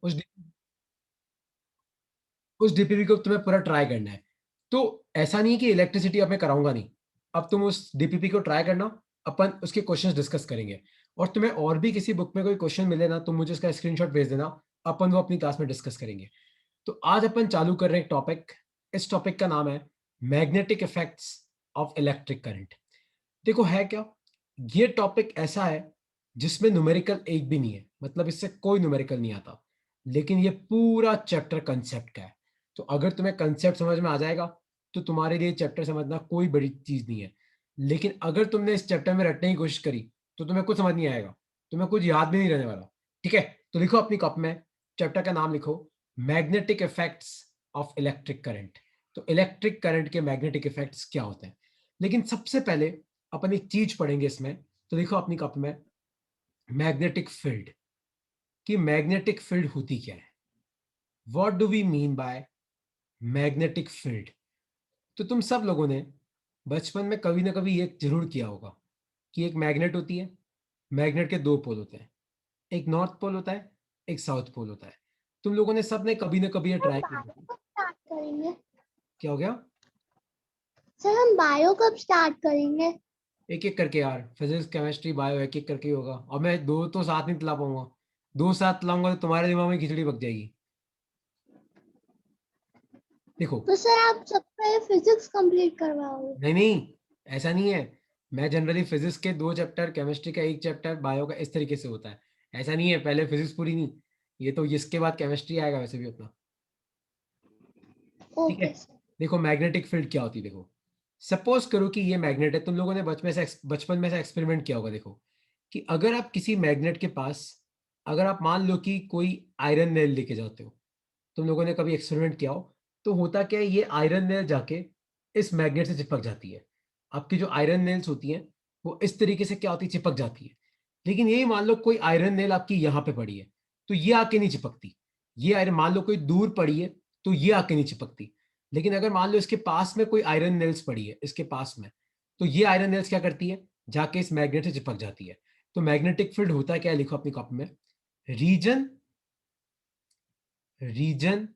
उस उस डीपीपी को तुम्हें पूरा ट्राई करना है। तो ऐसा नहीं है कि इलेक्ट्रिसिटी अब मैं कराऊँगा नहीं। अब तुम उस डीपीपी को ट्राई करना, अपन उसके क्वेश्चंस डिस्कस करेंगे और तुम्हें और भी किसी बुक में कोई क्वेश्चन मिले ना, तुम मुझे उसका स्क्रीनशॉट भेज देना, अपन वो अपनी क्लास में डिस्कस करेंगे। तो आज अपन चालू कर रहे हैं एक टॉपिक, इस टॉपिक का नाम है magnetic effects of electric current. देखो है क्या, ये टॉपिक ऐसा है जिसमें न्यूमेरिकल एक भी नहीं है, मतलब इससे कोई न्यूमेरिकल नहीं आता, लेकिन ये पूरा चैप्टर कंसेप्ट का है। तो अगर तुम्हें कंसेप्ट समझ में आ जाएगा तो तुम्हारे लिए चैप्टर समझना कोई बड़ी चीज नहीं है। लेकिन अगर तुमने इस चैप्टर में रटने की कोशिश करी तो तुम्हें कुछ समझ नहीं आएगा, तुम्हें कुछ याद भी नहीं रहने वाला। ठीक है, तो लिखो अपनी कॉपी में, चैप्टर का नाम लिखो, magnetic effects of electric current. तो इलेक्ट्रिक करंट के मैग्नेटिक इफेक्ट्स क्या होते हैं। लेकिन सबसे पहले अपन एक चीज पढ़ेंगे इसमें। तो देखो अपनी कप में, मैग्नेटिक फील्ड, कि मैग्नेटिक फील्ड होती क्या है, what do we mean by magnetic field. तो तुम सब लोगों ने बचपन में कभी ना कभी ये जरूर किया होगा कि एक मैग्नेट होती है, मैग्नेट के दो पोल होते हैं, एक नॉर्थ पोल होता है, एक साउथ पोल होता है। तुम लोगों ने सबने कभी ना कभी ये सर ट्राई किया बायो होगा। कब स्टार्ट करेंगे? क्या हो गया? सर हम बायो कब स्टार्ट करेंगे? एक एक करके यार, फिजिक्स केमिस्ट्री बायो एक एक करके ही होगा, और मैं दो तो साथ नहीं दिला पाऊंगा। दो साथ लाऊंगा तो तुम्हारे दिमाग में खिचड़ी पक जाएगी। देखो, तो सर आप सबका फिजिक्स कंप्लीट करवाओगे? नहीं नहीं, ऐसा नहीं है। मैं जनरली फिजिक्स के दो चैप्टर, केमिस्ट्री का एक चैप्टर, बायो का, इस तरीके से होता है। ऐसा नहीं है पहले फिजिक्स पूरी नहीं, ये तो इसके बाद केमिस्ट्री आएगा वैसे भी अपना। ठीक है, ओके सर। देखो मैग्नेटिक फील्ड क्या होती है। देखो सपोज करो कि ये मैग्नेट है, तुम लोगों ने बचपन में से एक्सपेरिमेंट किया होगा। देखो कि अगर आप किसी मैग्नेट के पास, अगर आप मान लो कि कोई आयरन नेल लेके जाते हो, तुम लोगों ने कभी एक्सपेरिमेंट किया हो, तो होता क्या है, ये आयरन नेल जाके इस मैग्नेट से चिपक जाती है। आपकी जो आयरन नेल्स होती हैं वो इस तरीके से क्या होती है, चिपक जाती है। लेकिन यही मान लो कोई आयरन नेल आपकी यहाँ पे पड़ी है, तो ये आके नहीं चिपकती। ये आयरन मान लो कोई दूर पड़ी है, तो ये आके नहीं चिपकती। लेकिन अगर मान लो इसके पास में कोई आयरन नेल्स पड़ी है, इसके पास में, तो ये आयरन नेल्स क्या करती है, जाके इस मैग्नेट से चिपक जाती है। तो मैग्नेटिक फील्ड होता है क्या है, लिखो अपनी कॉपी में, region region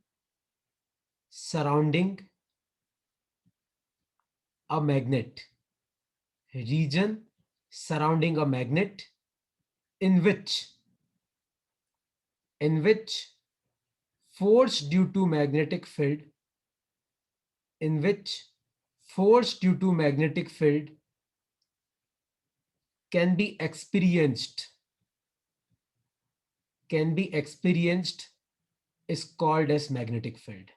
surrounding a magnet, region surrounding a magnet in which force due to magnetic field, in which force due to magnetic field can be experienced, is called as magnetic field.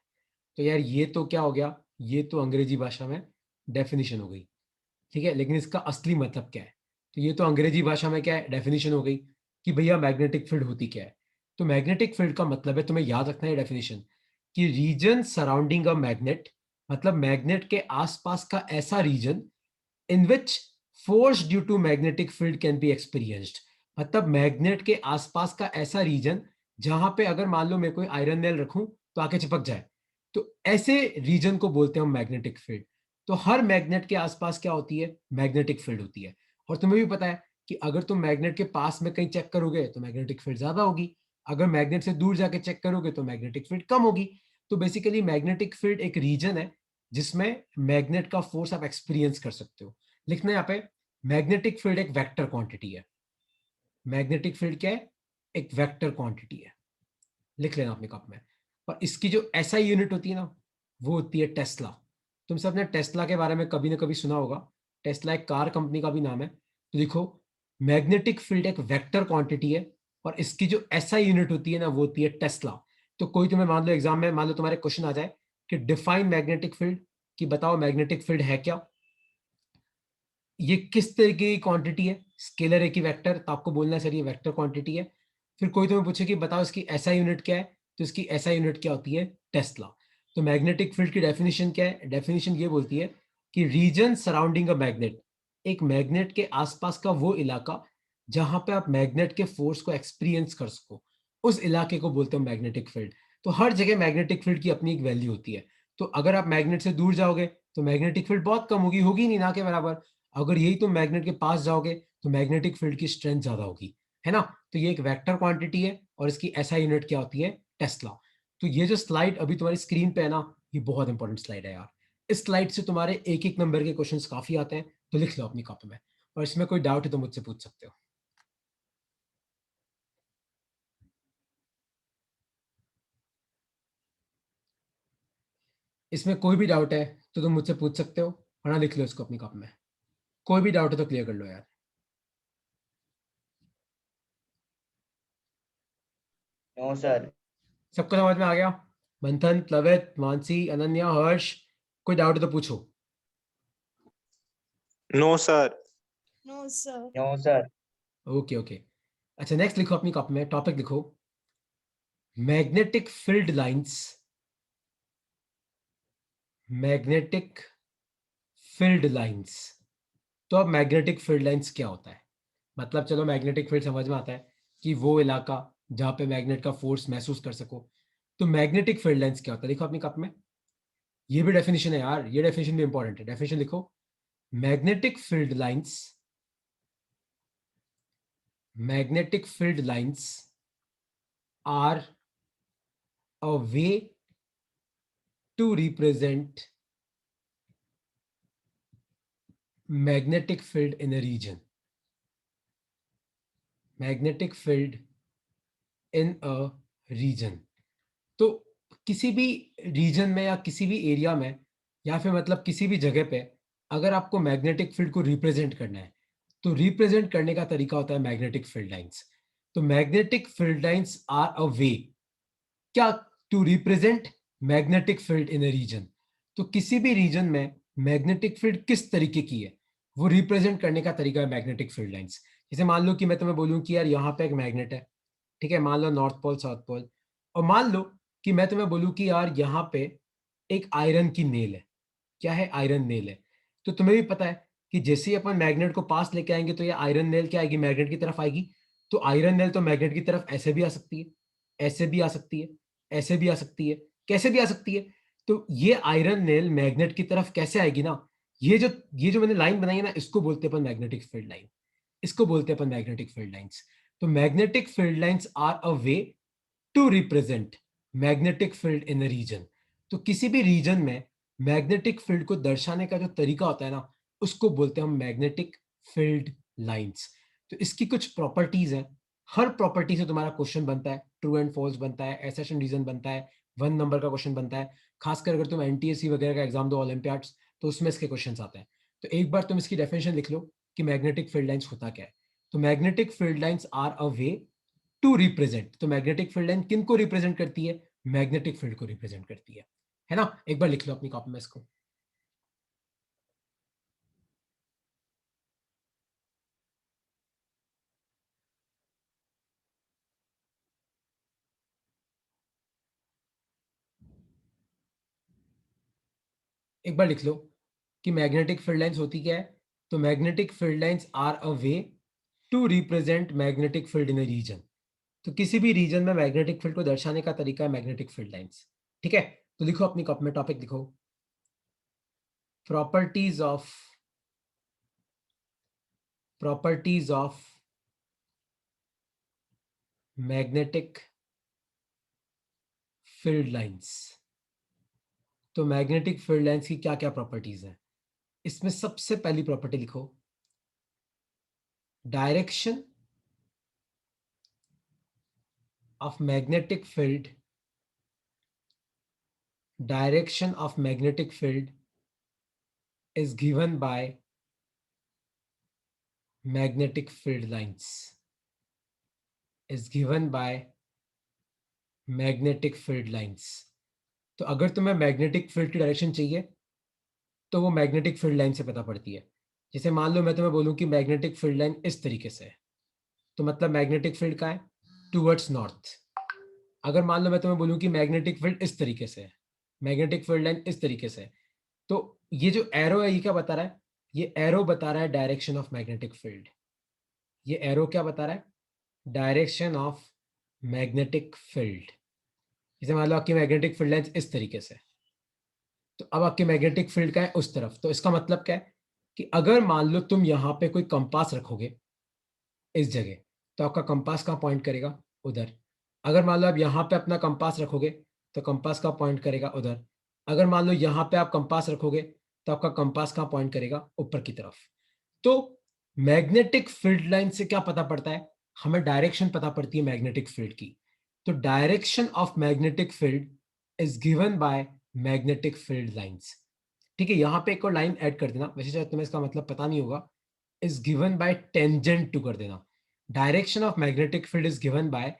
तो यार ये तो क्या हो गया, ये तो अंग्रेजी भाषा में डेफिनेशन हो गई। ठीक है, लेकिन इसका असली मतलब क्या है। तो ये तो अंग्रेजी भाषा में क्या है, डेफिनेशन हो गई कि भैया मैग्नेटिक फील्ड होती क्या है। तो मैग्नेटिक फील्ड का मतलब है, तुम्हें याद रखना है डेफिनेशन, कि रीजन सराउंडिंग अ मैग्नेट, मतलब मैग्नेट के आसपास का ऐसा region in which force due to magnetic field can be experienced. मतलब मैग्नेट के आसपास का ऐसा रीजन जहां पे अगर मान लो मैं कोई आयरन नेल रखूं तो आके चिपक जाए, तो ऐसे रीजन को बोलते हैं हम मैग्नेटिक फील्ड। तो हर मैग्नेट के आसपास क्या होती है, मैग्नेटिक फील्ड होती है। और तुम्हें भी पता है कि अगर तुम मैग्नेट के पास में कहीं चेक करोगे तो मैग्नेटिक फील्ड ज्यादा होगी, अगर मैग्नेट से दूर जाके चेक करोगे तो मैग्नेटिक फील्ड कम होगी। तो बेसिकली मैग्नेटिक फील्ड एक रीजन है जिसमें मैग्नेट का फोर्स आप एक्सपीरियंस कर सकते हो। लिखना है यहाँ पे, मैग्नेटिक फील्ड एक वेक्टर क्वांटिटी है। मैग्नेटिक फील्ड क्या है, एक वेक्टर क्वांटिटी है। लिख लेना अपने कप में। और इसकी जो एसआई यूनिट होती है ना, वो होती है टेस्ला। तुम सबने टेस्ला के बारे में कभी ना कभी सुना होगा, टेस्ला एक कार कंपनी का भी नाम है। तो देखो, मैग्नेटिक फील्ड एक वेक्टर क्वांटिटी है और इसकी जो एसआई यूनिट होती है ना, वो होती है टेस्ला। तो कोई तुम्हें मान लो एग्जाम में, मान लो तुम्हारे क्वेश्चन आ जाए कि डिफाइन मैग्नेटिक फील्ड, कि बताओ मैग्नेटिक फील्ड है क्या, ये किस तरीके की क्वांटिटी है, स्केलर है कि वेक्टर, तो आपको बोलना है सर ये वेक्टर क्वांटिटी है। फिर कोई तुम्हें पूछे कि बताओ इसकी एसआई यूनिट क्या है, तो इसकी एसआई यूनिट क्या होती है, टेस्ला। तो मैग्नेटिक फील्ड की डेफिनेशन क्या है, डेफिनेशन ये बोलती है कि रीजन सराउंडिंग अ मैग्नेट, एक मैग्नेट के आसपास का वो इलाका जहां पे आप मैग्नेट के फोर्स को एक्सपीरियंस कर सको, उस इलाके को बोलते हैं मैग्नेटिक फील्ड। तो हर जगह मैग्नेटिक फील्ड की अपनी एक वैल्यू होती है। तो अगर आप मैग्नेट से दूर जाओगे तो मैग्नेटिक फील्ड बहुत कम होगी, होगी नहीं, ना के बराबर। अगर यही तुम मैग्नेट के पास जाओगे तो मैग्नेटिक फील्ड की स्ट्रेंथ ज्यादा होगी। है ना। तो ये एक वेक्टर क्वांटिटी है और इसकी एसआई यूनिट क्या होती है, टेस्ला। तो ये जो स्लाइड अभी तुम्हारी स्क्रीन पे है ना, ये बहुत इंपॉर्टेंट स्लाइड है यार। इस स्लाइड से तुम्हारे एक एक नंबर के क्वेश्चंस काफी आते हैं, तो लिख लो अपनी कॉपी में, और इसमें कोई डाउट है तो मुझसे पूछ सकते हो। इसमें कोई भी डाउट है तो तुम मुझसे पूछ सकते हो, वरना लिख लो इसको अपनी कॉपी में। कोई भी डाउट है तो क्लियर कर लो यार। No sir. सबको समझ में आ गया? मंथन, प्लवित, मानसी, अनन्या, हर्ष, कोई डाउट है तो पूछो। No sir. No sir. No sir. Okay okay. अच्छा, नेक्स्ट लिखो अपनी कॉपी में, टॉपिक लिखो magnetic field lines. Magnetic field lines. तो अब मैग्नेटिक फील्ड लाइंस क्या होता है? मतलब चलो मैग्नेटिक फील्ड समझ में आता है कि वो इलाका जहां पे मैग्नेट का फोर्स महसूस कर सको। तो मैग्नेटिक फील्ड लाइंस क्या होता है, लिखो अपनी कॉपी में। ये भी डेफिनेशन है यार, ये डेफिनेशन भी इंपॉर्टेंट है। डेफिनेशन लिखो, magnetic field lines, magnetic field lines are a way to represent magnetic field in a region. Magnetic field in a region. तो किसी भी रीजन में या किसी भी एरिया में या फिर मतलब किसी भी जगह पे अगर आपको मैग्नेटिक फील्ड को रिप्रेजेंट करना है, तो रिप्रेजेंट करने का तरीका होता है मैग्नेटिक फील्ड लाइंस। तो magnetic field lines are a way, क्या, to represent magnetic field in a region. तो किसी भी रीजन में मैग्नेटिक फील्ड किस तरीके की है वो रिप्रेजेंट करने का तरीका है मैग्नेटिक फील्ड लाइंस। जैसे मान लो कि मैं तुम्हें बोलूं कि यार यहाँ पे एक मैग्नेट है, ठीक है, मान लो नॉर्थ पोल साउथ पोल, और मान लो कि मैं तुम्हें बोलूं कि यार यहाँ पे एक आयरन की नेल है। क्या है, आयरन नेल है। तो तुम्हें भी पता है कि जैसे ही अपन मैग्नेट को पास लेके आएंगे तो ये आयरन नेल क्या आएगी, मैग्नेट की तरफ आएगी। तो आयरन नेल तो मैग्नेट की तरफ ऐसे भी आ सकती है, ऐसे भी आ सकती है, ऐसे भी आ सकती है, कैसे भी आ सकती है। तो ये आयरन नेल मैग्नेट की तरफ कैसे आएगी ना, ये जो मैंने लाइन बनाई है ना, इसको बोलते हैं अपन मैग्नेटिक फील्ड लाइन। इसको बोलते हैं अपन मैग्नेटिक फील्ड लाइंस। तो magnetic field lines are a way to represent magnetic field in a region. तो किसी भी रीजन में मैग्नेटिक फील्ड को दर्शाने का जो तरीका होता है ना, उसको बोलते हैं हम मैग्नेटिक फील्ड लाइंस। तो इसकी कुछ प्रॉपर्टीज हैं, हर प्रॉपर्टी से तुम्हारा क्वेश्चन बनता है, ट्रू एंड फॉल्स बनता है, एसेशन रीजन बनता है, 1 नंबर का क्वेश्चन बनता है। खासकर अगर तुम एनटीएससी वगैरह का एग्जाम दो, ओलंपियाड्स, तो उसमें इसके क्वेश्चन आते हैं। तो एक बार तुम इसकी डेफिनेशन लिख लो कि मैग्नेटिक फील्ड लाइंस होता क्या है। तो magnetic field lines are a way to represent. तो मैग्नेटिक फील्ड लाइन किन को रिप्रेजेंट करती है, मैग्नेटिक फील्ड को रिप्रेजेंट करती है ना। एक बार लिख लो अपनी कॉपी में इसको। एक बार लिख लो कि मैग्नेटिक फील्ड लाइंस होती क्या है। तो magnetic field lines are a way to represent magnetic field in a region. तो किसी भी रीजन में मैग्नेटिक फील्ड को दर्शाने का तरीका है मैग्नेटिक फील्ड लाइंस। ठीक है, तो लिखो अपनी कॉपी में, टॉपिक लिखो properties of magnetic field lines. तो मैग्नेटिक फील्ड लाइंस की क्या क्या प्रॉपर्टीज हैं, इसमें सबसे पहली प्रॉपर्टी लिखो, direction of magnetic field, direction of magnetic field is given by magnetic field lines, is given by magnetic field lines। तो अगर तुम्हें मैग्नेटिक फील्ड की डायरेक्शन चाहिए तो वो मैग्नेटिक फील्ड लाइन से पता पड़ती है। जैसे मान लो मैं तुम्हें बोलूं कि मैग्नेटिक फील्ड लाइन इस तरीके से है, तो मतलब मैग्नेटिक फील्ड का है टूवर्ड्स नॉर्थ। अगर मान लो मैं तुम्हें बोलूं कि मैग्नेटिक फील्ड इस तरीके से है, मैग्नेटिक फील्ड लाइन इस तरीके से है, तो ये जो एरो है ये क्या बता रहा है, ये एरो बता रहा है डायरेक्शन ऑफ मैग्नेटिक फील्ड। ये एरो क्या बता रहा है, डायरेक्शन ऑफ मैग्नेटिक फील्ड। जैसे मान लो आपकी मैग्नेटिक फील्ड लाइन इस तरीके से, तो अब आपकी मैग्नेटिक फील्ड का है उस तरफ। तो इसका मतलब क्या है कि अगर मान लो तुम यहाँ पे कोई कंपास रखोगे इस जगह, तो आपका कंपास कहाँ पॉइंट करेगा? उधर। अगर मान लो आप यहाँ पे अपना कंपास रखोगे तो कंपास कहाँ पॉइंट करेगा? उधर। अगर मान लो यहाँ पे आप कंपास रखोगे तो आपका कंपास कहाँ पॉइंट करेगा? ऊपर की तरफ। तो मैग्नेटिक फील्ड लाइन से क्या पता पड़ता है? हमें डायरेक्शन पता पड़ती है मैग्नेटिक फील्ड की। तो direction of magnetic field is given bye magnetic field lines. ठीक है, यहाँ पे एक और लाइन ऐड कर देना, वैसे शायद तुम्हें इसका मतलब पता नहीं होगा। Is given by tangent to कर देना। Direction of magnetic field is given by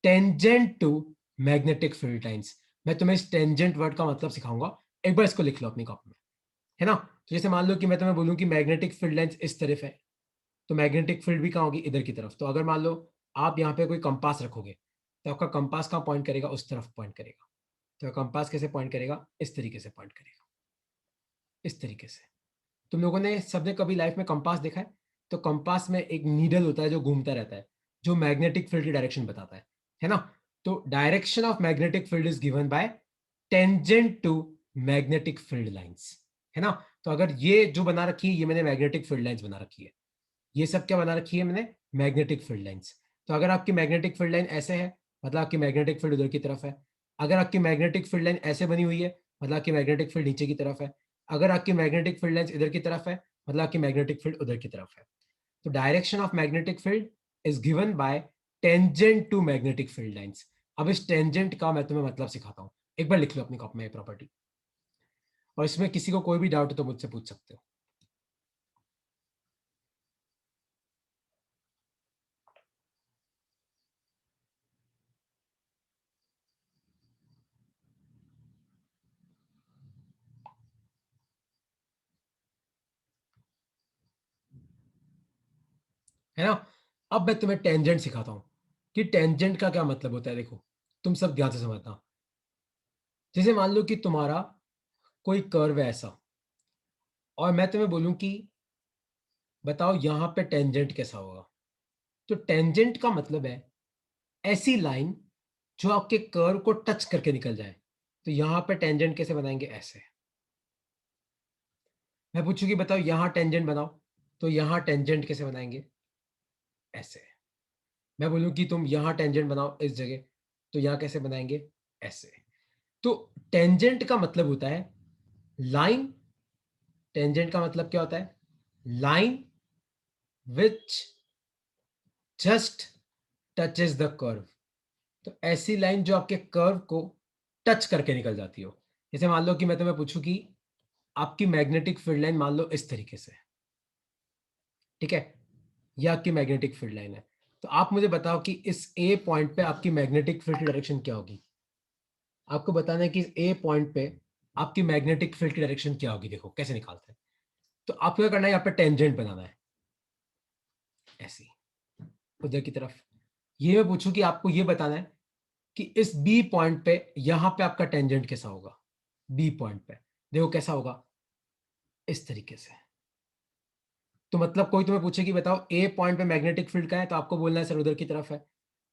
tangent to magnetic field lines. मैं तुम्हें इस टेंजेंट वर्ड का मतलब सिखाऊंगा, एक बार इसको लिख लो अपनी कॉपी में, है ना। तो जैसे मान लो कि मैं तुम्हें बोलूं कि मैग्नेटिक फील्ड लाइंस इस तरफ है, तो मैग्नेटिक फील्ड भी कहाँ होगी? इधर की तरफ। तो अगर मान लो आप यहाँ पे कोई कंपास रखोगे तो आपका कंपास कहाँ पॉइंट करेगा? उस तरफ पॉइंट करेगा। तो कंपास कैसे पॉइंट करेगा? इस तरीके से पॉइंट करेगा, इस तरीके से। तुम लोगों ने सबने कभी लाइफ में कंपास देखा है? तो कंपास में एक नीडल होता है जो घूमता रहता है, जो मैग्नेटिक फील्ड की डायरेक्शन बताता है ना। तो direction of magnetic field is given by tangent to magnetic field lines, है ना। तो अगर ये जो बना रखी है, ये मैंने मैग्नेटिक फील्ड लाइंस बना रखी है। ये सब क्या बना रखी है मैंने? Magnetic field lines. तो अगर आपकी मैग्नेटिक फील्ड लाइन ऐसे है, मतलब आपकी मैग्नेटिक फील्ड उधर की तरफ है। अगर आपकी मैग्नेटिक फील्ड लाइन ऐसे बनी हुई है, मतलब आपकी मैग्नेटिक फील्ड नीचे की तरफ है। अगर आपकी मैग्नेटिक फील्ड लाइन इधर की तरफ है, मतलब आपकी मैग्नेटिक फील्ड उधर की तरफ है। तो direction of magnetic field is given by tangent to magnetic field lines. अब इस टेंजेंट का मैं तुम्हें मतलब सिखाता हूँ, एक बार लिख लो अपनी कॉपी में प्रॉपर्टी, और इसमें किसी को कोई भी डाउट हो तो मुझसे पूछ सकते हो। है ना। अब मैं तुम्हें टेंजेंट सिखाता हूं कि टेंजेंट का क्या मतलब होता है। देखो, तुम सब ध्यान से समझना। जैसे मान लो कि तुम्हारा कोई कर्व है ऐसा, और मैं तुम्हें बोलूं कि बताओ यहां पे टेंजेंट कैसा होगा। तो टेंजेंट का मतलब है ऐसी लाइन जो आपके कर्व को टच करके निकल जाए। तो यहां पे टेंजेंट कैसे बनाएंगे? ऐसे। मैं पूछूं कि बताओ यहां टेंजेंट बनाओ, तो यहां टेंजेंट कैसे बनाएंगे? ऐसे। मैं बोलूं कि तुम यहां टेंजेंट बनाओ इस जगह, तो यहां कैसे बनाएंगे? ऐसे। तो टेंजेंट का मतलब होता है लाइन। टेंजेंट का मतलब क्या होता है? Line which just touches the curve. तो ऐसी लाइन जो आपके कर्व को टच करके निकल जाती हो। जैसे मान लो कि मैं तुम्हें पूछूं कि आपकी मैग्नेटिक फील्ड लाइन मान लो इस तरीके से, ठीक है, ये आपकी मैग्नेटिक फील्ड लाइन है। तो आप मुझे बताओ कि इस ए पॉइंट पे आपकी मैग्नेटिक फील्ड की डायरेक्शन क्या होगी। आपको बताना है कि इस ए पॉइंट पे आपकी मैग्नेटिक फील्ड की डायरेक्शन क्या होगी। देखो कैसे निकालते हैं। तो आपको क्या करना है? यहाँ पे टेंजेंट बनाना है ऐसी, उधर की तरफ। ये मैं पूछूं कि आपको ये बताना है कि इस बी पॉइंट पे यहां पे आपका टेंजेंट कैसा होगा। बी पॉइंट पे देखो कैसा होगा, इस तरीके से। तो मतलब कोई तुम्हें पूछे कि बताओ ए पॉइंट पे मैग्नेटिक फील्ड का है, तो आपको बोलना है सर उधर की तरफ है।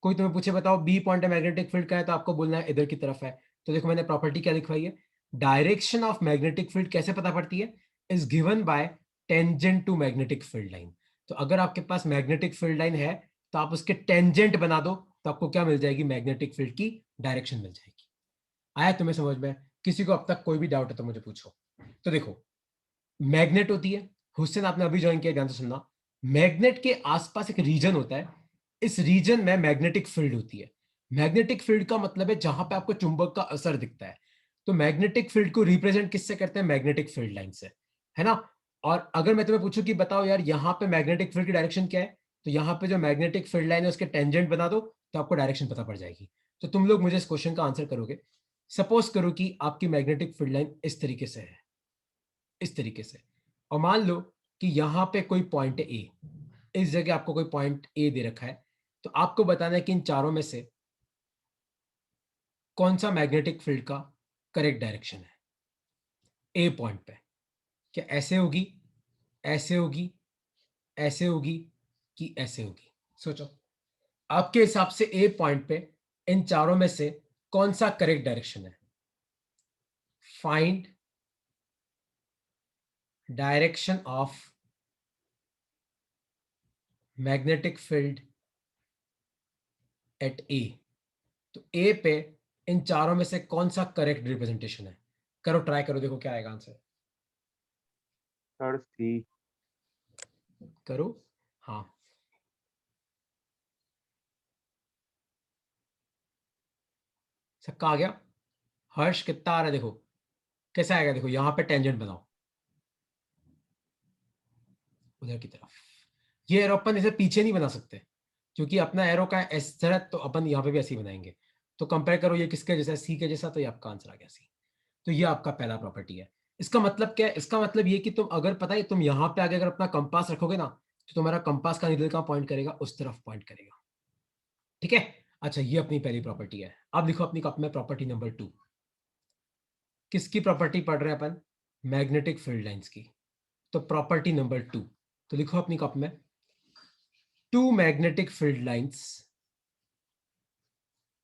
कोई तुम्हें पूछे बताओ बी पॉइंट पे मैग्नेटिक फील्ड का है, तो आपको बोलना है इधर की तरफ है। तो देखो मैंने प्रॉपर्टी क्या लिखवाई है, डायरेक्शन ऑफ मैग्नेटिक फील्ड कैसे पता पड़ती है? Is given by tangent to magnetic field line. तो अगर आपके पास मैग्नेटिक फील्ड लाइन है, तो आप उसके टेंजेंट बना दो, तो आपको क्या मिल जाएगी? मैग्नेटिक फील्ड की डायरेक्शन मिल जाएगी। आया तुम्हें समझ में? किसी को अब तक कोई भी डाउट है तो मुझे पूछो। तो देखो, मैग्नेट होती है, हुसैन आपने अभी ज्वाइन किया, ध्यान से सुनना। मैग्नेट के आसपास एक रीजन होता है, इस रीजन में मैग्नेटिक फील्ड होती है। मैग्नेटिक फील्ड का मतलब है जहां पे आपको चुंबक का असर दिखता है। तो मैग्नेटिक फील्ड को रिप्रेजेंट किससे करते हैं? मैग्नेटिक फील्ड लाइन से, है ना। और अगर मैं तुम्हें पूछूं कि बताओ यार यहाँ पे मैग्नेटिक फील्ड की डायरेक्शन क्या है, तो यहाँ पे जो मैग्नेटिक फील्ड लाइन है उसके टेंजेंट बना दो, तो आपको डायरेक्शन पता पड़ जाएगी। तो तुम लोग मुझे इस क्वेश्चन का आंसर करोगे। सपोज करो कि आपकी मैग्नेटिक फील्ड लाइन इस तरीके से है, इस तरीके से। और मान लो कि यहां पे कोई पॉइंट है ए, इस जगह आपको कोई पॉइंट ए दे रखा है। तो आपको बताना है कि इन चारों में से कौन सा मैग्नेटिक फील्ड का करेक्ट डायरेक्शन है ए पॉइंट पे। क्या ऐसे होगी, ऐसे होगी, ऐसे होगी, कि ऐसे होगी? सोचो आपके हिसाब से ए पॉइंट पे इन चारों में से कौन सा करेक्ट डायरेक्शन है। Find direction of magnetic field at a, तो ए पे इन चारों में से कौन सा करेक्ट रिप्रेजेंटेशन है? करो, ट्राई करो, देखो क्या आएगा आंसर। सर सी। करो, हाँ सबका आ गया। हर्ष कितना आ रहा है देखो, कैसा आएगा देखो, यहाँ पे टेंजेंट बनाओ उधर की तरफ। ये एरो अपन इसे पीछे नहीं बना सकते क्योंकि अपना एरो का इस तरह, तो अपन यहाँ पे भी ऐसे ही बनाएंगे। तो कंपेयर करो ये किसके जैसा है, सी के जैसा, तो ये आपका आंसर आ गया सी। तो ये आपका पहला प्रॉपर्टी है। इसका मतलब क्या है? इसका मतलब ये कि तुम अगर पता है तुम यहाँ पे आगे अगर अपना कंपास रखोगे ना, तो तुम्हारा कंपास का नीडल कहाँ पॉइंट करेगा? उस तरफ पॉइंट करेगा। ठीक है, अच्छा ये अपनी पहली प्रॉपर्टी है। अब लिखो अपनी कॉपी में प्रॉपर्टी नंबर 2। किसकी प्रॉपर्टी पढ़ रहे हैं अपन? मैग्नेटिक फील्ड लाइंस की। तो प्रॉपर्टी नंबर 2, तो लिखो अपनी कॉपी में, two magnetic field lines,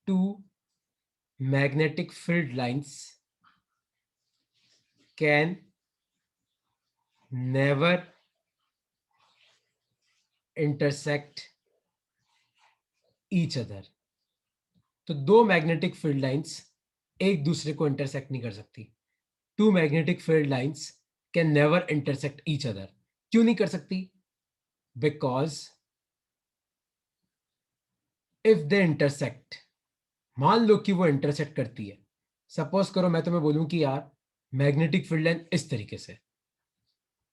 two magnetic field lines can never intersect each other। तो दो मैग्नेटिक फील्ड लाइंस एक दूसरे को इंटरसेक्ट नहीं कर सकती। Two magnetic field lines can never intersect each other. क्यों नहीं कर सकती? बिकॉज इफ दे इंटरसेक्ट, मान लो कि वो इंटरसेक्ट करती है, सपोज करो मैं तुम्हें बोलूं कि यार मैग्नेटिक फील्ड लाइन इस तरीके से,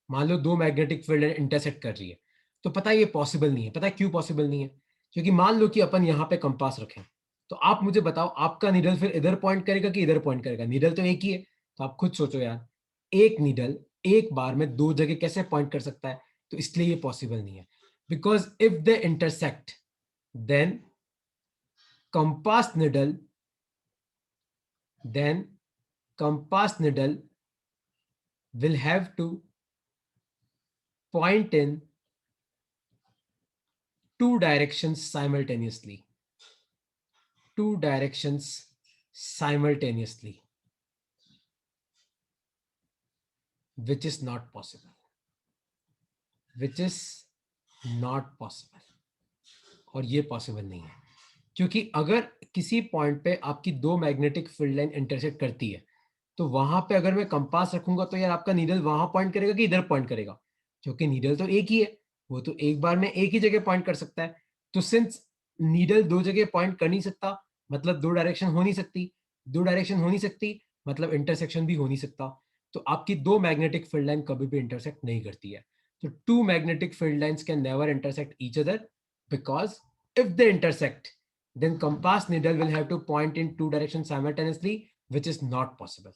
मान लो दो मैग्नेटिक फील्ड लाइन इंटरसेक्ट कर रही है, तो पता है ये पॉसिबल नहीं है। पता है क्यों पॉसिबल नहीं है? क्योंकि मान लो कि अपन यहाँ पे कंपास रखें, तो आप मुझे बताओ आपका नीडल फिर इधर पॉइंट करेगा कि इधर पॉइंट करेगा? नीडल तो एक ही है। तो आप खुद सोचो यार, एक नीडल एक बार में दो जगह कैसे पॉइंट कर सकता है? तो इसलिए ये पॉसिबल नहीं है। Because if they intersect, then compass needle then compass needle will have to point in two directions simultaneously, two directions simultaneously, which is not possible, which is not possible। और ये पॉसिबल नहीं है, क्योंकि अगर किसी point पे आपकी दो मैग्नेटिक फील्ड लाइन इंटरसेक्ट करती है, तो वहां पे अगर मैं कंपास रखूंगा तो यार आपका नीडल वहां पॉइंट करेगा कि इधर पॉइंट करेगा? क्योंकि नीडल तो एक ही है, वो तो एक बार में एक ही जगह पॉइंट कर सकता है। तो सिंस नीडल दो जगह पॉइंट कर नहीं सकता, मतलब दो डायरेक्शन हो नहीं सकती, दो डायरेक्शन हो नहीं सकती मतलब इंटरसेक्शन भी हो नहीं सकता। तो आपकी दो मैग्नेटिक फील्ड लाइन कभी भी इंटरसेक्ट नहीं करती है। तो two magnetic field lines can never intersect each other because if they intersect, then compass needle will have to point in two directions simultaneously, which is not possible।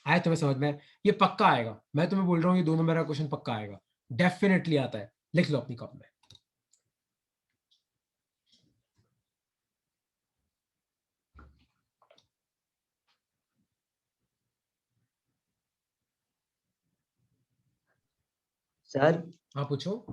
आया तुम्हें समझ में? ये पक्का आएगा, मैं तुम्हें बोल रहा हूँ ये 2 नंबर का क्वेश्चन पक्का आएगा, डेफिनेटली आता है। लिख लो अपनी कॉपी में। सर हाँ पूछो।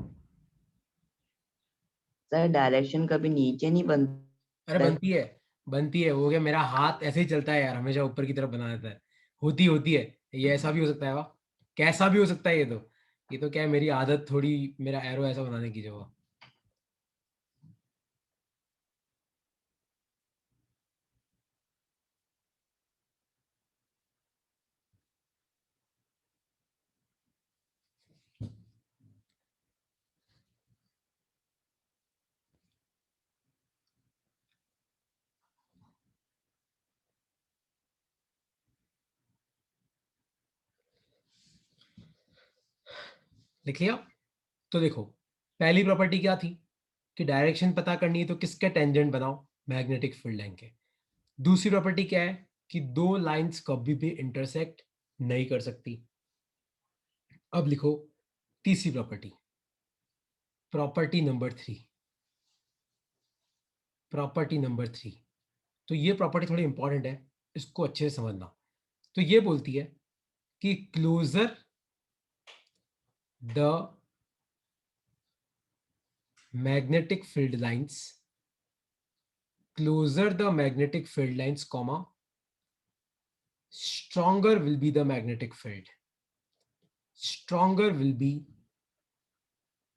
सर डायरेक्शन कभी नीचे नहीं अरे बनता है। बनती है, हो गया, मेरा हाथ ऐसे ही चलता है यार, हमेशा ऊपर की तरफ बना देता है। होती है, ये ऐसा भी हो सकता है वाह, कैसा भी हो सकता है ये तो क्या है, मेरी आदत थोड़ी, मेरा एरो ऐसा बनाने की जो। लिख लिया? तो देखो, पहली प्रॉपर्टी क्या थी कि डायरेक्शन पता करनी है तो किसके टेंजेंट बनाओ? मैग्नेटिक फील्ड लाइन के। दूसरी प्रॉपर्टी क्या है कि दो लाइंस कभी भी इंटरसेक्ट नहीं कर सकती। अब लिखो तीसरी property, property number 3। Property number 3, तो ये प्रॉपर्टी थोड़ी इंपॉर्टेंट है, इसको अच्छे से समझना। तो ये बोलती है कि closer the magnetic field lines, closer the magnetic field lines comma, stronger will be the magnetic field, stronger will be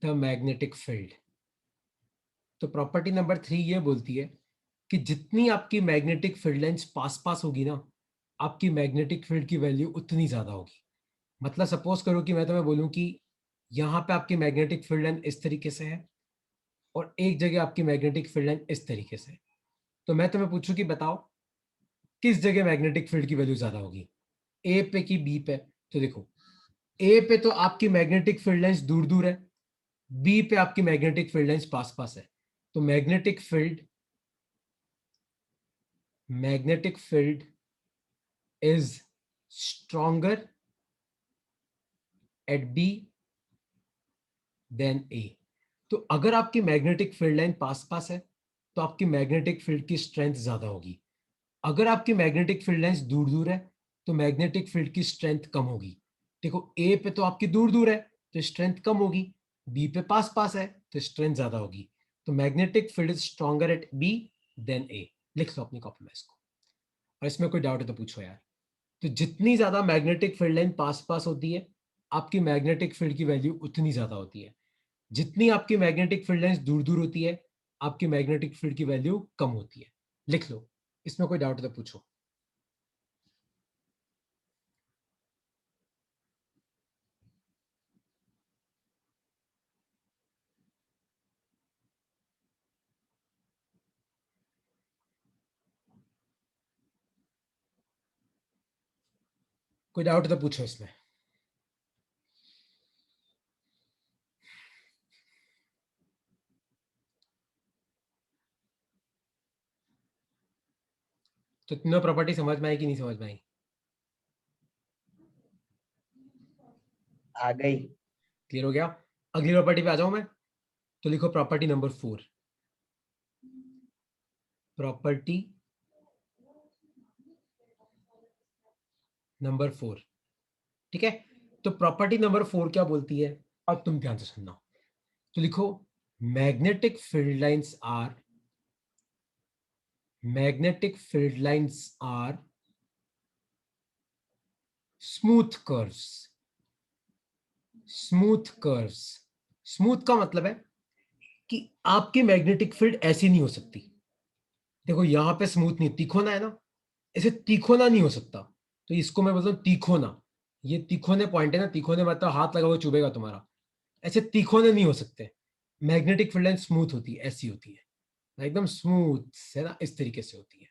the magnetic field। तो प्रॉपर्टी नंबर 3 ये बोलती है कि जितनी आपकी मैग्नेटिक फील्ड लाइंस पास पास होगी ना, आपकी मैग्नेटिक फील्ड की वैल्यू उतनी ज्यादा होगी। मतलब सपोज करो कि मैं तुम्हें बोलूं कि यहाँ पे आपकी मैग्नेटिक फील्ड लाइन इस तरीके से है और एक जगह आपकी मैग्नेटिक फील्ड लाइन इस तरीके से है। तो मैं तुम्हें पूछूं कि बताओ किस जगह मैग्नेटिक फील्ड की वैल्यू ज्यादा होगी, ए पे कि बी पे? तो देखो, ए पे तो आपकी मैग्नेटिक फील्ड लाइंस दूर दूर है, बी पे आपकी मैग्नेटिक फील्ड लाइंस पास पास है। तो magnetic field is stronger at B than a. तो अगर आपकी मैग्नेटिक फील्ड लाइन पास पास है तो आपकी मैग्नेटिक फील्ड की स्ट्रेंथ ज्यादा होगी। अगर आपकी मैग्नेटिक फील्ड लाइंस दूर दूर है तो मैग्नेटिक फील्ड की स्ट्रेंथ कम होगी। देखो, ए पे तो आपकी दूर दूर है तो स्ट्रेंथ कम होगी, बी पे पास पास है तो स्ट्रेंथ ज्यादा होगी। तो magnetic field is stronger at B than A. लिख लो अपनी कॉपी में इसको, और इसमें कोई डाउट है तो पूछो यार। तो जितनी ज्यादा मैग्नेटिक फील्ड लाइन पास पास होती है, आपकी मैग्नेटिक फील्ड की वैल्यू उतनी ज्यादा होती है। जितनी आपकी मैग्नेटिक फील्ड लाइंस दूर दूर होती है, आपकी मैग्नेटिक फील्ड की वैल्यू कम होती है। लिख लो, इसमें कोई डाउट है तो पूछो। कोई डाउट है तो पूछो इसमें। तो तीनों प्रॉपर्टी समझ में आई कि नहीं समझ में आई? आ गई। क्लियर हो गया? अगली प्रॉपर्टी पे आ जाऊं मैं। तो लिखो प्रॉपर्टी नंबर 4। प्रॉपर्टी नंबर 4, ठीक है। तो प्रॉपर्टी नंबर 4 क्या बोलती है, अब तुम ध्यान से सुनना। तो लिखो, magnetic field lines are magnetic field lines are smooth curves. Smooth curves, smooth का मतलब है कि आपकी मैग्नेटिक फील्ड ऐसी नहीं हो सकती। देखो यहां पे स्मूथ नहीं, तिकोना है ना, ऐसे तिकोना नहीं हो सकता। तो इसको मैं बोलता हूँ तिकोना। ये तिकोने पॉइंट है ना, तिकोने मतलब हाथ लगाओ चुभेगा तुम्हारा। ऐसे तिकोने नहीं हो सकते। मैग्नेटिक फील्ड लाइन स्मूथ होती है, ऐसी होती है एकदम स्मूथ है ना, इस तरीके से होती है।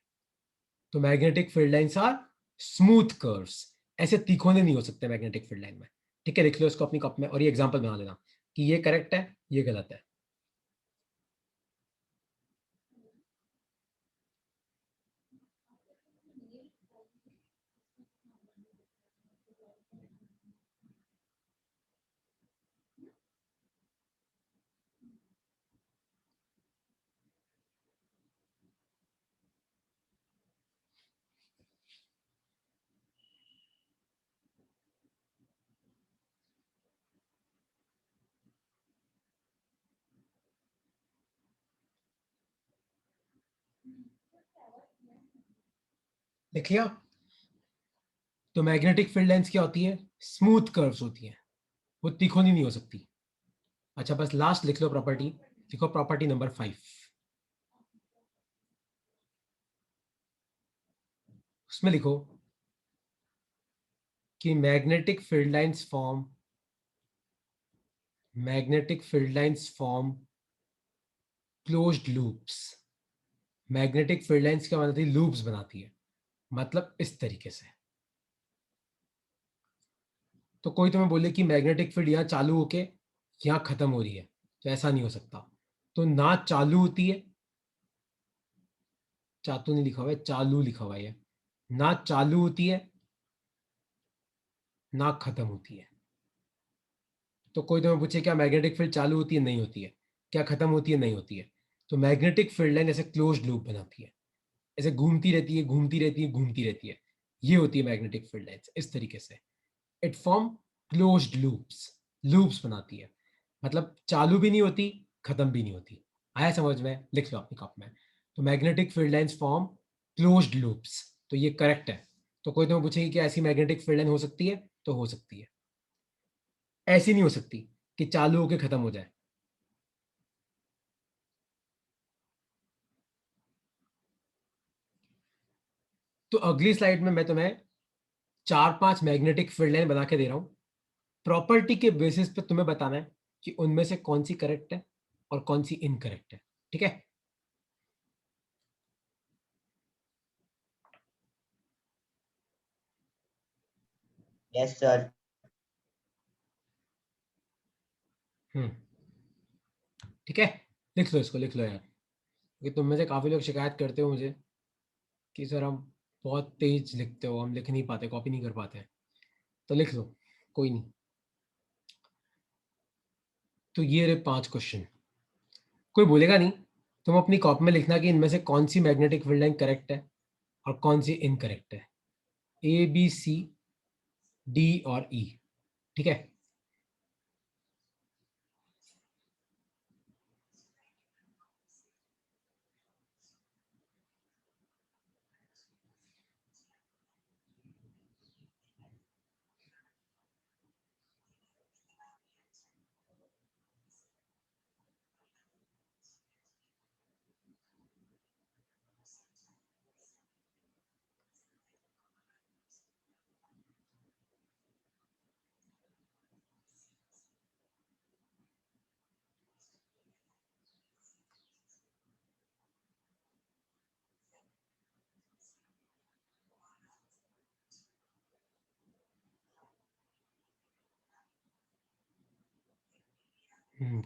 तो magnetic field lines are smooth curves. ऐसे तिकोने नहीं हो सकते मैग्नेटिक फील्ड लाइन में। ठीक है, लिख लो इसको अपनी कॉपी में और ये एग्जांपल बना लेना कि ये करेक्ट है, ये गलत है। लिख लिया? तो मैग्नेटिक फील्ड लाइंस क्या होती है, स्मूथ कर्व्स होती है, वो तिकोनी नहीं हो सकती। अच्छा, बस लास्ट लिख लो प्रॉपर्टी। लिखो प्रॉपर्टी नंबर 5। उसमें लिखो कि magnetic field lines form closed loops. Magnetic field lines क्या बनाती है, लूप्स बनाती है, मतलब इस तरीके से। तो कोई तुम्हें बोले कि मैग्नेटिक फील्ड यहाँ चालू होके यहाँ खत्म हो रही है, तो ऐसा नहीं हो सकता। तो ना चालू होती है, चातु नहीं लिखा हुआ है, चालू लिखा हुआ है, ना चालू होती है ना खत्म होती है। तो कोई तुम्हें पूछे क्या मैग्नेटिक फील्ड चालू होती है, नहीं होती है, क्या खत्म होती है, नहीं होती है। तो मैग्नेटिक फील्ड लाइन ऐसे क्लोज्ड लूप बनाती है, ऐसे घूमती रहती है, घूमती रहती है, घूमती रहती है। ये होती है मैग्नेटिक फील्ड लाइंस, इस तरीके से। It form closed loops, loops बनाती है, मतलब चालू भी नहीं होती, खत्म भी नहीं होती। आया समझ में? लिख लो अपनी कॉपी में। तो magnetic field lines form closed loops, तो ये करेक्ट है। तो कोई तुम्हें पूछेगी कि ऐसी मैग्नेटिक फील्ड लाइन हो सकती है, तो हो सकती है। ऐसी नहीं हो सकती कि चालू होकर खत्म हो जाए। तो अगली स्लाइड में मैं तुम्हें 4-5 मैग्नेटिक फील्ड लाइन बना के दे रहा हूँ। प्रॉपर्टी के बेसिस पे तुम्हें बताना है कि उनमें से कौन सी करेक्ट है और कौन सी इनकरेक्ट है। ठीक है? Yes sir. ठीक है, लिख लो इसको, लिख लो यार, क्योंकि तुम में से काफी लोग शिकायत करते हो मुझे कि सर हम बहुत तेज लिखते हो, हम लिख नहीं पाते, कॉपी नहीं कर पाते हैं। तो लिख लो, कोई नहीं। तो ये रहे 5 क्वेश्चन, कोई बोलेगा नहीं। तुम अपनी कॉपी में लिखना कि इनमें से कौन सी मैग्नेटिक फील्ड लाइन करेक्ट है और कौन सी इनकरेक्ट है। ए बी सी डी और ई। ठीक है?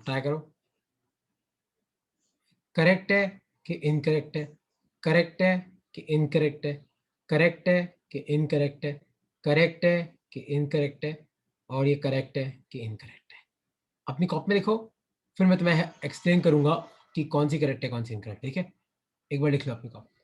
ट्राई करो। करेक्ट है कि इनकरेक्ट है? करेक्ट है कि इनकरेक्ट है? करेक्ट है कि इनकरेक्ट है? करेक्ट है कि इनकरेक्ट है? और ये करेक्ट है कि इनकरेक्ट है? अपनी कॉपी में लिखो, फिर मैं तुम्हें एक्सप्लेन करूंगा कि कौन सी करेक्ट है कौन सी इनकरेक्ट। ठीक है? एक बार लिख लो अपनी कॉपी।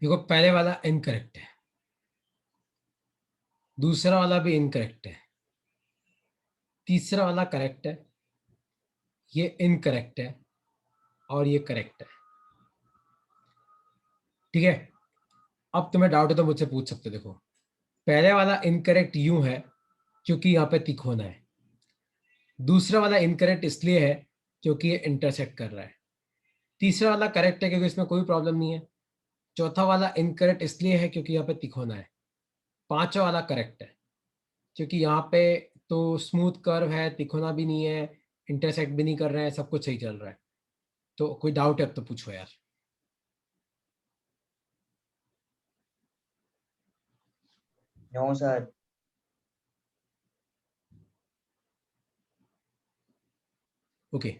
देखो, पहले वाला इनकरेक्ट है, दूसरा वाला भी इनकरेक्ट है, तीसरा वाला करेक्ट है, ये इनकरेक्ट है और ये करेक्ट है। ठीक है? अब तुम्हें डाउट है तो मुझसे पूछ सकते हो। देखो, पहले वाला इनकरेक्ट यूं है क्योंकि यहाँ पे तिकोना है, दूसरा वाला इनकरेक्ट इसलिए है क्योंकि ये इंटरसेक्ट कर रहा है, तीसरा वाला करेक्ट है क्योंकि इसमें कोई प्रॉब्लम नहीं है, चौथा वाला इनकरेक्ट इसलिए है क्योंकि यहाँ पे तिकोना है, पांचवा वाला करेक्ट है क्योंकि यहाँ पे तो स्मूथ कर्व है, तिकोना भी नहीं है, इंटरसेक्ट भी नहीं कर रहे हैं, सब कुछ सही चल रहा है। तो कोई डाउट है अब तो पूछो यार। No sir. ओके,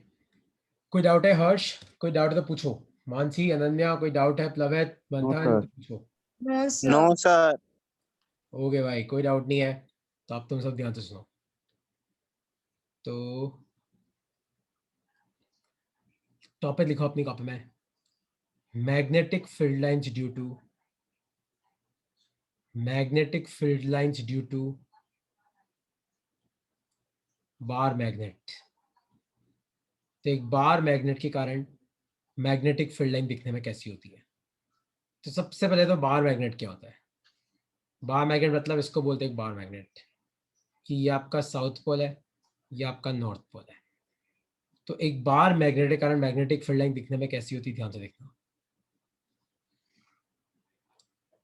कोई डाउट है हर्ष? कोई डाउट है तो पूछो। मानसी, अनन्या, कोई डाउट है? प्लवैत, नो मंथन, सर। तो पूछो। No sir. ओके भाई, कोई डाउट नहीं है तो अब तुम सब ध्यान से सुनो। तो टॉपिक लिखो अपनी कॉपी में, magnetic field lines due to, magnetic field lines due to bar magnet. तो एक बार मैग्नेट के कारण मैग्नेटिक फील्ड लाइन दिखने में कैसी होती है। तो सबसे पहले तो बार मैग्नेट क्या होता है? बार मैग्नेट मतलब इसको बोलते हैं बार मैग्नेट, कि ये आपका साउथ पोल है, ये आपका नॉर्थ पोल है। तो एक बार मैग्नेट के कारण मैग्नेटिक फील्ड लाइन दिखने में कैसी होती है, ध्यान से देखना।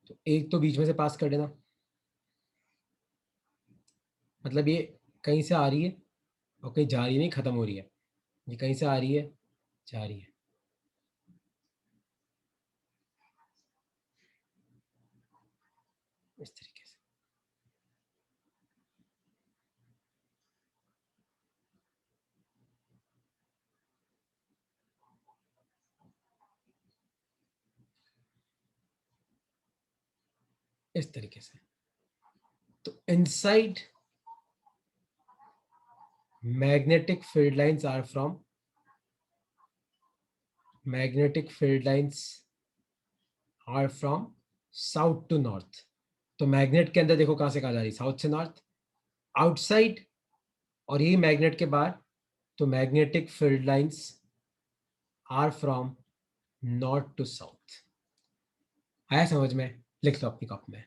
तो एक तो बीच में से पास कर देना, मतलब ये कहीं से आ रही है और कहीं जा रही नहीं, खत्म हो रही है। ये कहीं से आ रही है, जा रही है। इस तरीके से। इस तरीके से। तो inside magnetic field lines are from, magnetic field lines are from south to north. तो मैग्नेट के अंदर देखो कहाँ से कहा जा रही, साउथ से नॉर्थ, आउटसाइड, और यही मैग्नेट के बाहर, तो magnetic field lines are from north to south. आया समझ में? लिख लो अपनी कॉप में।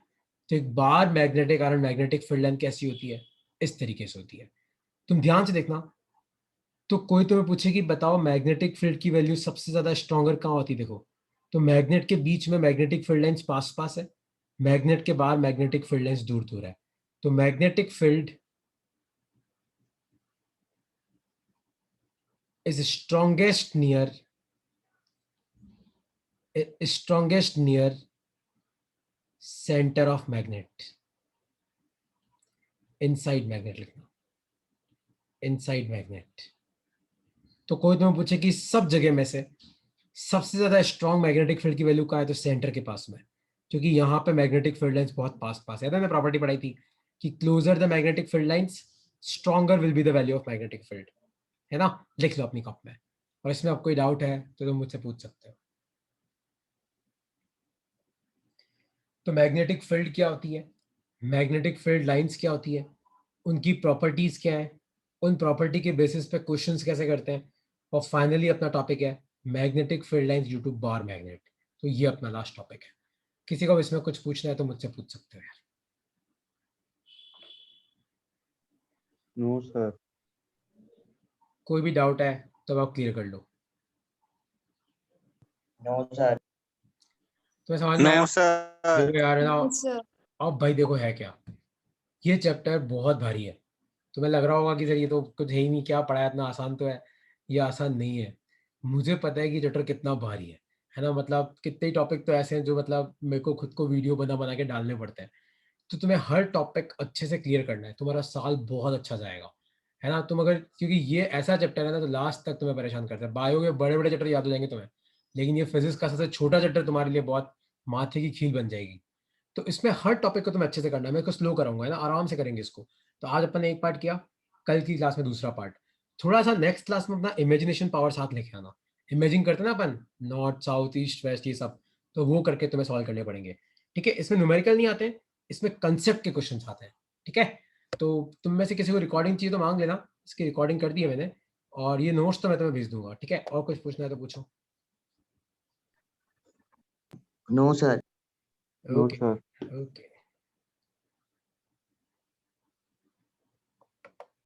तो एक बार मैग्नेट के कारण मैग्नेटिक फील्ड लाइन कैसी होती है, इस तरीके से होती है। तुम ध्यान से देखना, तो कोई तुम्हें पूछे कि बताओ मैग्नेटिक फील्ड की वैल्यू सबसे ज्यादा स्ट्रॉन्गर कहाँ होती है, देखो तो मैग्नेट के बीच में मैग्नेटिक फील्ड लाइंस पास पास है, मैग्नेट के बाहर मैग्नेटिक फील्ड लाइंस दूर दूर है। तो magnetic field is strongest near centre of magnet, inside magnet लिखना, इनसाइड मैग्नेट। तो कोई तुम्हें पूछे कि सब जगह में से सबसे ज्यादा स्ट्रॉन्ग मैग्नेटिक फील्ड की वैल्यू कहाँ है, तो सेंटर के पास में, क्योंकि यहाँ पे मैग्नेटिक फील्ड लाइंस बहुत पास पास है। मैंने प्रॉपर्टी पढ़ाई थी कि closer the magnetic field lines stronger will be the value of magnetic field, है ना? लिख लो अपनी कॉप में, और इसमें आपको कोई डाउट है तो तुम मुझसे पूछ सकते हो। तो मैग्नेटिक फील्ड क्या होती है, मैग्नेटिक फील्ड लाइंस क्या होती है, उनकी प्रॉपर्टीज क्या है, उन प्रॉपर्टी के बेसिस पे क्वेश्चंस कैसे करते हैं, और फाइनली अपना टॉपिक है magnetic field lines due to bar magnet. तो ये अपना लास्ट टॉपिक है। किसी को इसमें कुछ पूछना है तो मुझसे पूछ सकते हो यार। No sir. कोई भी डाउट है तो आप क्लियर कर लो। No, sir. तो समझ में No, आया? sir. देखो यार है ना, Yes, sir. अब भाई देखो है क्या, ये चैप्टर बहुत भारी है। तुम्हें लग रहा होगा कि सर ये तो कुछ है ही नहीं, क्या पढ़ा है, इतना आसान तो है। ये आसान नहीं है। मुझे पता है कि चैप्टर कितना भारी है ना? मतलब कितने टॉपिक तो ऐसे हैं जो मतलब मेरे को खुद को वीडियो बना बना के डालने पड़ते हैं। तो तुम्हें हर टॉपिक अच्छे से क्लियर करना है, तुम्हारा साल बहुत अच्छा जाएगा, है ना? तुम अगर, क्योंकि ये ऐसा चैप्टर है ना तो लास्ट तक तुम्हें परेशान करता है। बायो के बड़े बड़े चैप्टर याद हो जाएंगे तुम्हें, लेकिन ये फिजिक्स का सबसे छोटा चैप्टर तुम्हारे लिए बहुत माथे की खील बन जाएगी। तो इसमें हर टॉपिक को तुम्हें अच्छे से करना है। मैं इसको स्लो कराऊंगा, है ना, आराम से करेंगे इसको। तो आज अपन ने एक पार्ट किया, कल की क्लास में दूसरा पार्ट। थोड़ा सा नेक्स्ट क्लास में अपना इमेजिनेशन पावर साथ लेके आना। इमेजिन करते ना अपन, नॉर्थ साउथ ईस्ट वेस्ट ये सब, तो वो करके तुम्हें सॉल्व करने पड़ेंगे। ठीक है? इसमें न्यूमेरिकल नहीं आते, इसमें कंसेप्ट के क्वेश्चन आते हैं। ठीक है? तो तुम में से किसी को रिकॉर्डिंग चाहिए तो मांग लेना, इसकी रिकॉर्डिंग कर दी है मैंने, और ये नोट्स तो मैं तुम्हें भेज दूंगा। ठीक है? और कुछ पूछना है तो पूछो। No, sir. No okay sir. Okay.